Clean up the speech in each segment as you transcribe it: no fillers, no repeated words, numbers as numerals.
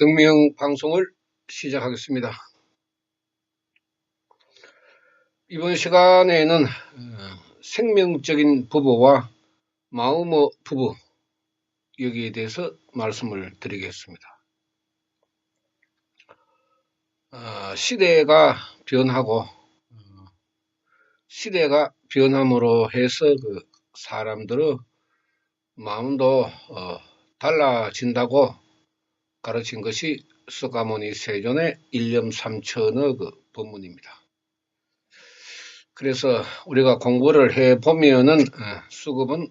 등명 방송을 시작하겠습니다. 이번 시간에는 생명적인 부부와 마음의 부부 여기에 대해서 말씀을 드리겠습니다. 시대가 변하고 시대가 변함으로 해서 사람들의 마음도 달라진다고 가르친 것이 석가모니 세존의 일념삼천의 법문입니다. 그래서 우리가 공부를 해보면은 수급은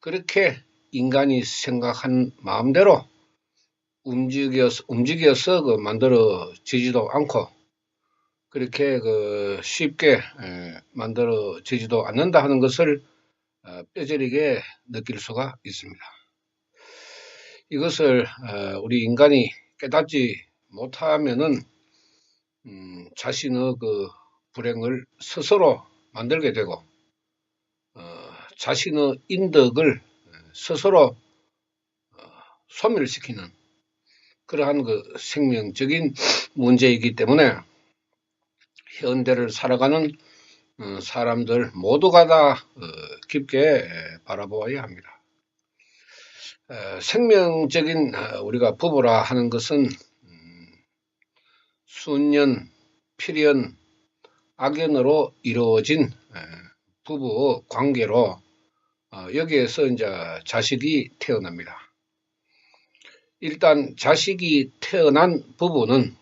그렇게 인간이 생각한 마음대로 움직여서 만들어지지도 않고 그렇게 쉽게 만들어지지도 않는다 하는 것을 뼈저리게 느낄 수가 있습니다. 이것을 우리 인간이 깨닫지 못하면은 자신의 불행을 스스로 만들게 되고 자신의 인덕을 스스로 소멸시키는 그러한 생명적인 문제이기 때문에 현대를 살아가는 사람들 모두가 다 깊게 바라보아야 합니다. 생명적인 우리가 부부라 하는 것은 수년, 필연, 악연으로 이루어진 부부 관계로 여기에서 이제 자식이 태어납니다. 일단 자식이 태어난 부부는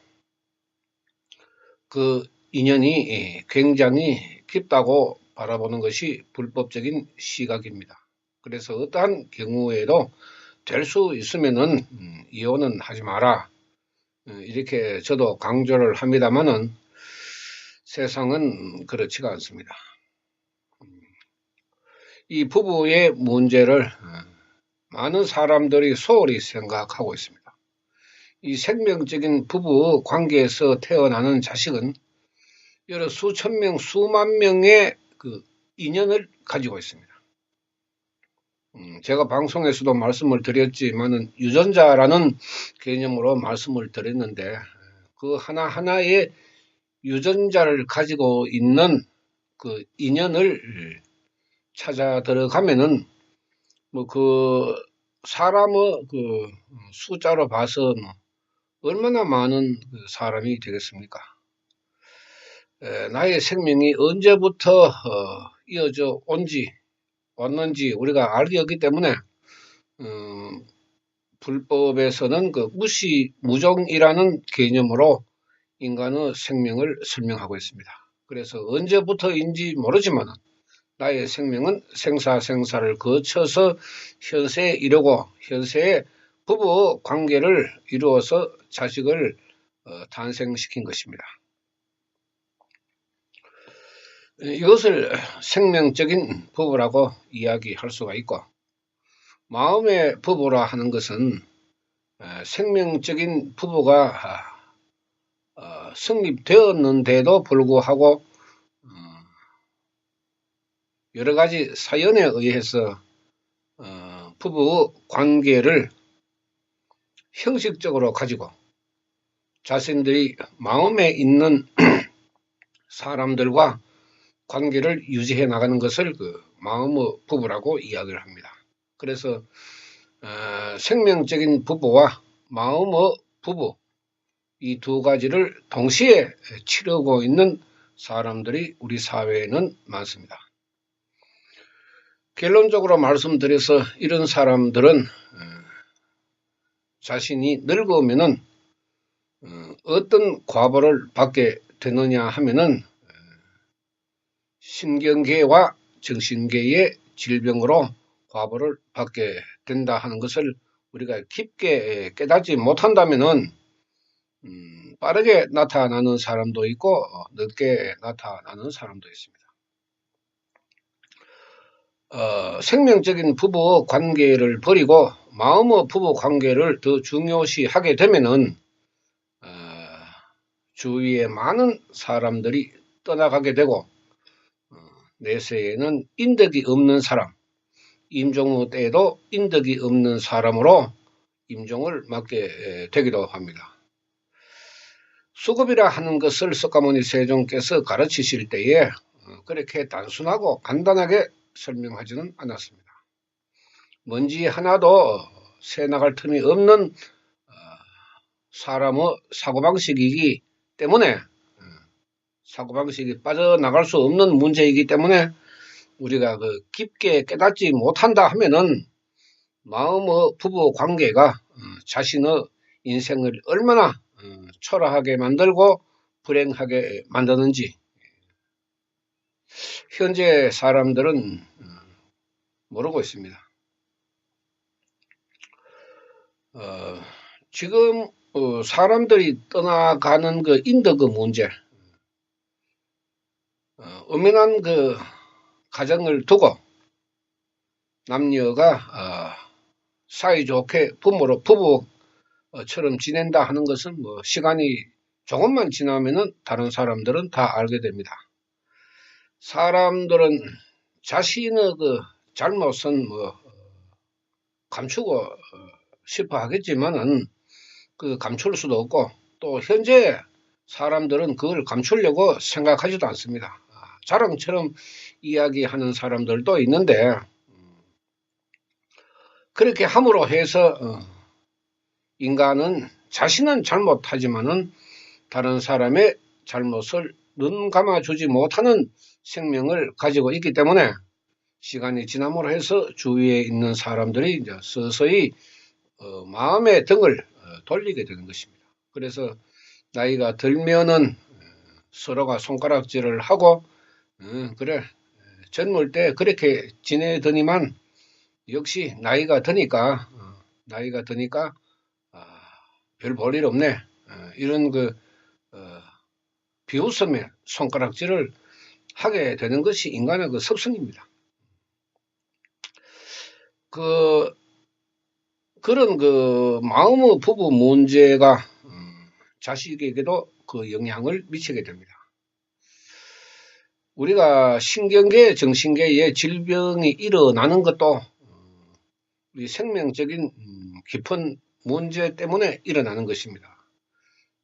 그 인연이 굉장히 깊다고 바라보는 것이 불법적인 시각입니다. 그래서 어떠한 경우에도 될 수 있으면은 이혼은 하지 마라 이렇게 저도 강조를 합니다만은 세상은 그렇지가 않습니다. 이 부부의 문제를 많은 사람들이 소홀히 생각하고 있습니다. 이 생명적인 부부 관계에서 태어나는 자식은 여러 수천 명, 수만 명의 인연을 가지고 있습니다. 제가 방송에서도 말씀을 드렸지만은 유전자라는 개념으로 말씀을 드렸는데 그 하나하나의 유전자를 가지고 있는 인연을 찾아 들어가면은 사람의 숫자로 봐서 얼마나 많은 사람이 되겠습니까? 나의 생명이 언제부터 이어져 왔는지 우리가 알기 없기 때문에 불법에서는 무정이라는 개념으로 인간의 생명을 설명하고 있습니다. 그래서 언제부터인지 모르지만 나의 생명은 생사를 거쳐서 현세에 이르고 현세에 부부 관계를 이루어서 자식을 탄생시킨 것입니다. 이것을 생명적인 부부라고 이야기할 수가 있고 마음의 부부라 하는 것은 생명적인 부부가 성립되었는데도 불구하고 여러 가지 사연에 의해서 부부 관계를 형식적으로 가지고 자신들이 마음에 있는 사람들과 관계를 유지해 나가는 것을 마음의 부부라고 이야기를 합니다. 그래서 생명적인 부부와 마음의 부부 이 두 가지를 동시에 치르고 있는 사람들이 우리 사회에는 많습니다. 결론적으로 말씀드려서 이런 사람들은 자신이 늙으면은 어떤 과보를 받게 되느냐 하면은 신경계와 정신계의 질병으로 과보를 받게 된다 하는 것을 우리가 깊게 깨닫지 못한다면은 빠르게 나타나는 사람도 있고 늦게 나타나는 사람도 있습니다. 생명적인 부부 관계를 버리고 마음의 부부 관계를 더 중요시하게 되면은 주위에 많은 사람들이 떠나가게 되고 내세에는 인덕이 없는 사람, 임종후 때에도 인덕이 없는 사람으로 임종을 맞게 되기도 합니다. 수급이라 하는 것을 석가모니 세종께서 가르치실 때에 그렇게 단순하고 간단하게 설명하지는 않았습니다. 먼지 하나도 새나갈 틈이 없는 사람의 사고방식이기 때문에 사고방식이 빠져나갈 수 없는 문제이기 때문에 우리가 깊게 깨닫지 못한다 하면은 마음의 부부 관계가 자신의 인생을 얼마나 초라하게 만들고 불행하게 만드는지 현재 사람들은 모르고 있습니다. 지금 사람들이 떠나가는 그 인덕의 문제, 엄연한 그 가정을 두고 남녀가 사이좋게 부부처럼 지낸다 하는 것은 뭐 시간이 조금만 지나면은 다른 사람들은 다 알게 됩니다. 사람들은 자신의 그 잘못은 뭐 감추고 싶어 하겠지만은 그 감출 수도 없고 또 현재 사람들은 그걸 감추려고 생각하지도 않습니다. 자랑처럼 이야기하는 사람들도 있는데 그렇게 함으로 해서 인간은 자신은 잘못하지만은 다른 사람의 잘못을 눈 감아주지 못하는 생명을 가지고 있기 때문에 시간이 지남으로 해서 주위에 있는 사람들이 이제 서서히 마음의 등을 돌리게 되는 것입니다. 그래서 나이가 들면은 서로가 손가락질을 하고 그래 젊을 때 그렇게 지내더니만 역시 나이가 드니까 별 볼 일 없네 이런 그 비웃음의 손가락질을 하게 되는 것이 인간의 그 습성입니다. 그런 그 마음의 부부 문제가 자식에게도 그 영향을 미치게 됩니다. 우리가 신경계, 정신계에 질병이 일어나는 것도 우리 생명적인 깊은 문제 때문에 일어나는 것입니다.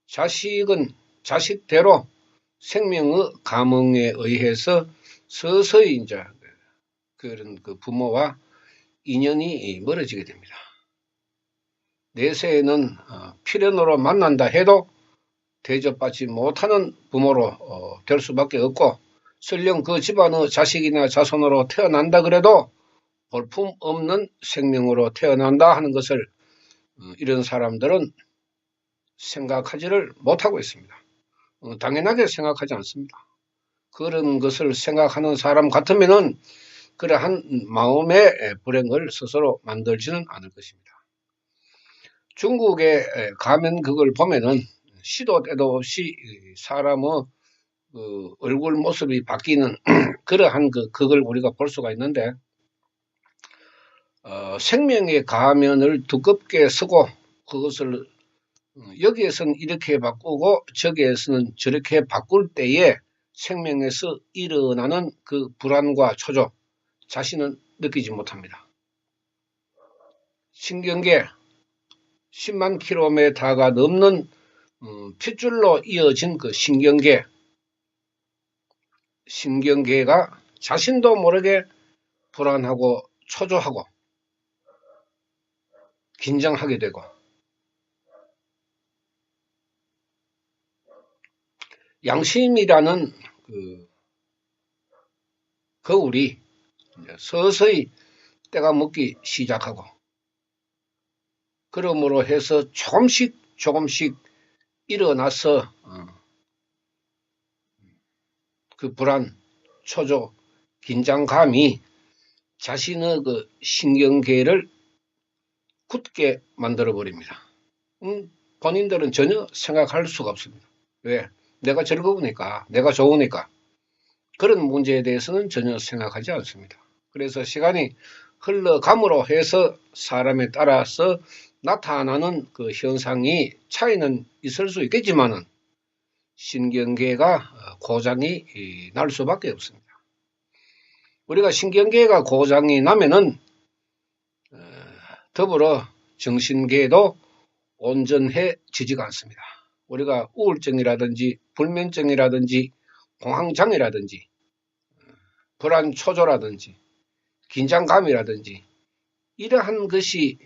자식은 자식대로 생명의 감흥에 의해서 서서히 이제 그런 그 부모와 인연이 멀어지게 됩니다. 내세에는 필연으로 만난다 해도 대접받지 못하는 부모로 될 수밖에 없고 설령 그 집안의 자식이나 자손으로 태어난다 그래도 볼품 없는 생명으로 태어난다 하는 것을 이런 사람들은 생각하지를 못하고 있습니다. 당연하게 생각하지 않습니다. 그런 것을 생각하는 사람 같으면은 그러한 마음의 불행을 스스로 만들지는 않을 것입니다. 중국에 가면 그걸 보면은 시도 때도 없이 사람의 그 얼굴 모습이 바뀌는 그러한 그걸 우리가 볼 수가 있는데 생명의 가면을 두껍게 쓰고 그것을 여기에서는 이렇게 바꾸고 저기에서는 저렇게 바꿀 때에 생명에서 일어나는 그 불안과 초조 자신은 느끼지 못합니다. 신경계 10만 킬로미터가 넘는 핏줄로 이어진 그 신경계가 자신도 모르게 불안하고 초조하고 긴장하게 되고 양심이라는 그 거울이 서서히 때가 묻기 시작하고 그러므로 해서 조금씩 일어나서 그 불안, 초조, 긴장감이 자신의 그 신경계를 굳게 만들어 버립니다. 본인들은 전혀 생각할 수가 없습니다. 왜? 내가 즐거우니까, 내가 좋으니까. 그런 문제에 대해서는 전혀 생각하지 않습니다. 그래서 시간이 흘러감으로 해서 사람에 따라서 나타나는 그 현상이 차이는 있을 수 있겠지만은 신경계가 고장이 날 수밖에 없습니다. 우리가 신경계가 고장이 나면은 더불어 정신계도 온전해지지가 않습니다. 우리가 우울증이라든지 불면증이라든지 공황장애라든지 불안초조라든지 긴장감이라든지 이러한 것이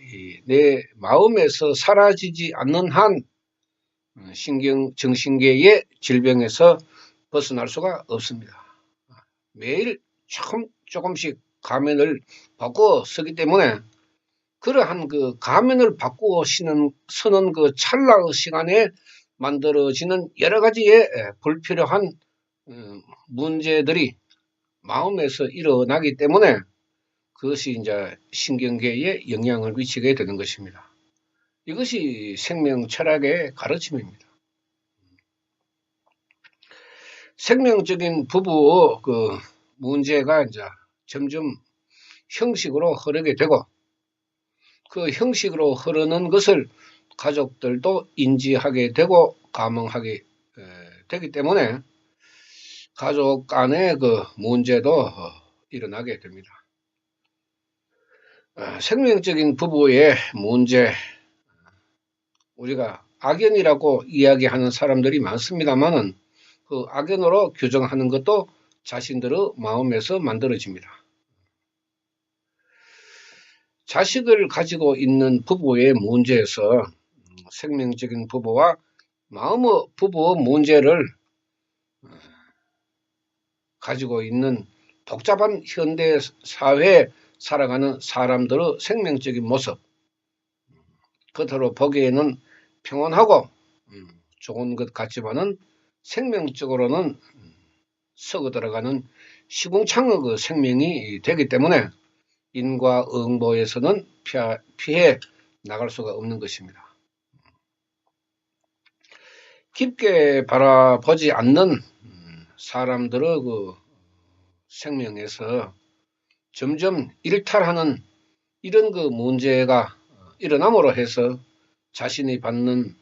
내 마음에서 사라지지 않는 한 정신계의 질병에서 벗어날 수가 없습니다. 매일 조금씩 가면을 바꾸어 쓰기 때문에 그러한 그 가면을 바꾸어 서는 그 찰나의 시간에 만들어지는 여러 가지의 불필요한 문제들이 마음에서 일어나기 때문에 그것이 이제 신경계에 영향을 미치게 되는 것입니다. 이것이 생명 철학의 가르침입니다. 생명적인 부부의 그 문제가 이제 점점 형식으로 흐르게 되고 그 형식으로 흐르는 것을 가족들도 인지하게 되고 감응하게 되기 때문에 가족 간의 그 문제도 일어나게 됩니다. 생명적인 부부의 문제, 우리가 악연이라고 이야기하는 사람들이 많습니다만은 그 악연으로 규정하는 것도 자신들의 마음에서 만들어집니다. 자식을 가지고 있는 부부의 문제에서 생명적인 부부와 마음의 부부의 문제를 가지고 있는 복잡한 현대 사회에 살아가는 사람들의 생명적인 모습, 겉으로 보기에는 평온하고 좋은 것 같지만은 생명적으로는 썩어 들어가는 시궁창의 그 생명이 되기 때문에 인과응보에서는 피해 나갈 수가 없는 것입니다. 깊게 바라보지 않는 사람들의 그 생명에서 점점 일탈하는 이런 그 문제가 일어남으로 해서 자신이 받는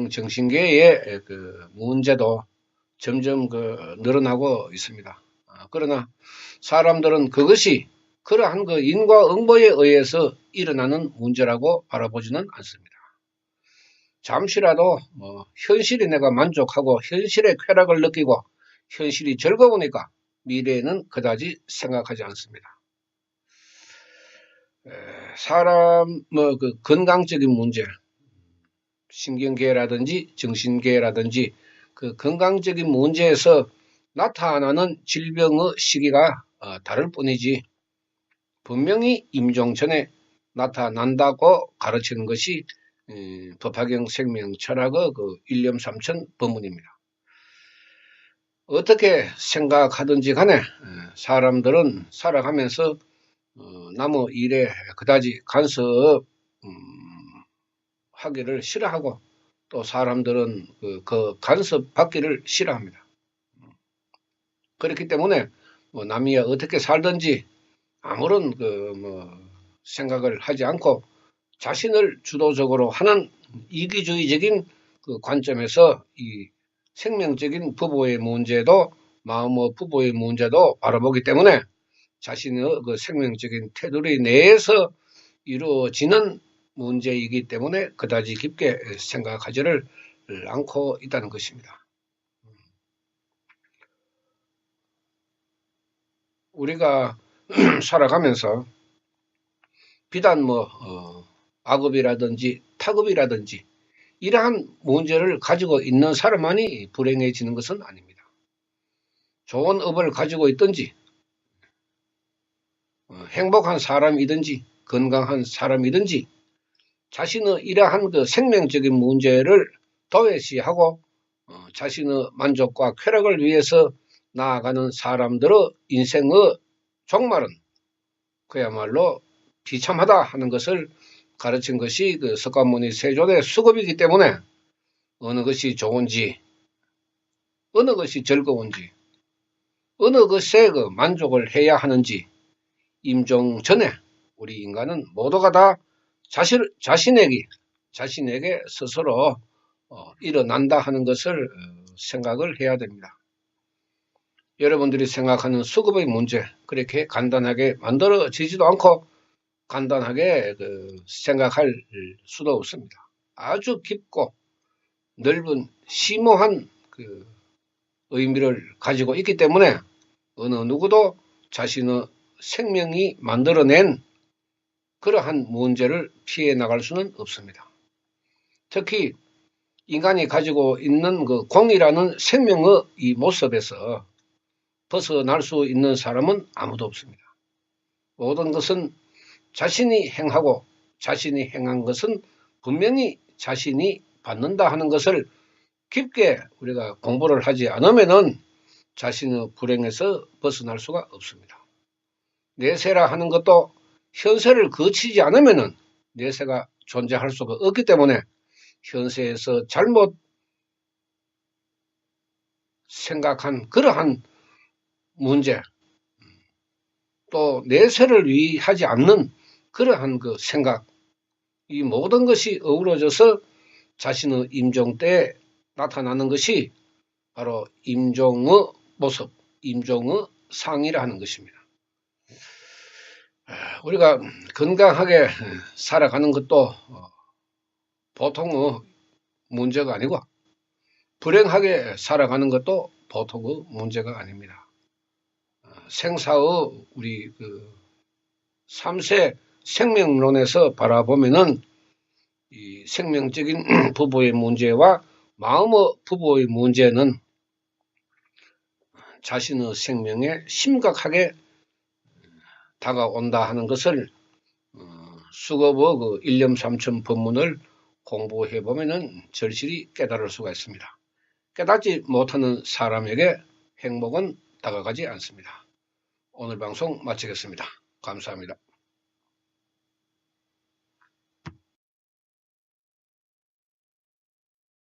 정신계의 그 문제도 점점 늘어나고 있습니다. 그러나 사람들은 그것이 그러한 그 인과응보에 의해서 일어나는 문제라고 바라보지는 않습니다. 잠시라도 현실이 내가 만족하고 현실의 쾌락을 느끼고 현실이 즐거우니까 미래에는 그다지 생각하지 않습니다. 사람 그 건강적인 문제, 신경계라든지 정신계라든지 그 건강적인 문제에서 나타나는 질병의 시기가 다를 뿐이지 분명히 임종 전에 나타난다고 가르치는 것이 법화경 생명 철학의 그 일념삼천 법문입니다. 어떻게 생각하든지 간에 사람들은 살아가면서 남의 일에 그다지 간섭 하기를 싫어하고 또 사람들은 그 간섭 받기를 싫어합니다. 그렇기 때문에 남이 어떻게 살든지 아무런 생각을 하지 않고 자신을 주도적으로 하는 이기주의적인 그 관점에서 이 생명적인 부부의 문제도 마음의 부부의 문제도 바라보기 때문에 자신의 그 생명적인 테두리 내에서 이루어지는 문제이기 때문에 그다지 깊게 생각하지를 않고 있다는 것입니다. 우리가 살아가면서 비단 악업이라든지 탁업이라든지 이러한 문제를 가지고 있는 사람만이 불행해지는 것은 아닙니다. 좋은 업을 가지고 있든지 행복한 사람이든지 건강한 사람이든지 자신의 이러한 그 생명적인 문제를 도외시하고 자신의 만족과 쾌락을 위해서 나아가는 사람들의 인생의 종말은 그야말로 비참하다 하는 것을 가르친 것이 그 석가모니 세존의 수급이기 때문에 어느 것이 좋은지 어느 것이 즐거운지 어느 것에 그 만족을 해야 하는지 임종 전에 우리 인간은 모두가 다 자신에게 스스로 일어난다 하는 것을 생각을 해야 됩니다. 여러분들이 생각하는 수급의 문제 그렇게 간단하게 만들어지지도 않고 간단하게 생각할 수도 없습니다. 아주 깊고 넓은 심오한 의미를 가지고 있기 때문에 어느 누구도 자신의 생명이 만들어낸 그러한 문제를 피해 나갈 수는 없습니다. 특히 인간이 가지고 있는 공이라는 생명의 이 모습에서 벗어날 수 있는 사람은 아무도 없습니다. 모든 것은 자신이 행하고 자신이 행한 것은 분명히 자신이 받는다 하는 것을 깊게 우리가 공부를 하지 않으면은 자신의 불행에서 벗어날 수가 없습니다. 내세라 하는 것도 현세를 거치지 않으면은 내세가 존재할 수가 없기 때문에 현세에서 잘못 생각한 그러한 문제, 또 내세를 위하지 않는 그러한 생각, 이 모든 것이 어우러져서 자신의 임종 때에 나타나는 것이 바로 임종의 모습, 임종의 상이라 하는 것입니다. 우리가 건강하게 살아가는 것도 보통의 문제가 아니고 불행하게 살아가는 것도 보통의 문제가 아닙니다. 생사의 우리 3세 생명론에서 바라보면은 이 생명적인 부부의 문제와 마음의 부부의 문제는 자신의 생명에 심각하게 다가온다 하는 것을 수급의 일념삼천 법문을 공부해 보면은 절실히 깨달을 수가 있습니다. 깨닫지 못하는 사람에게 행복은 다가가지 않습니다. 오늘 방송 마치겠습니다. 감사합니다.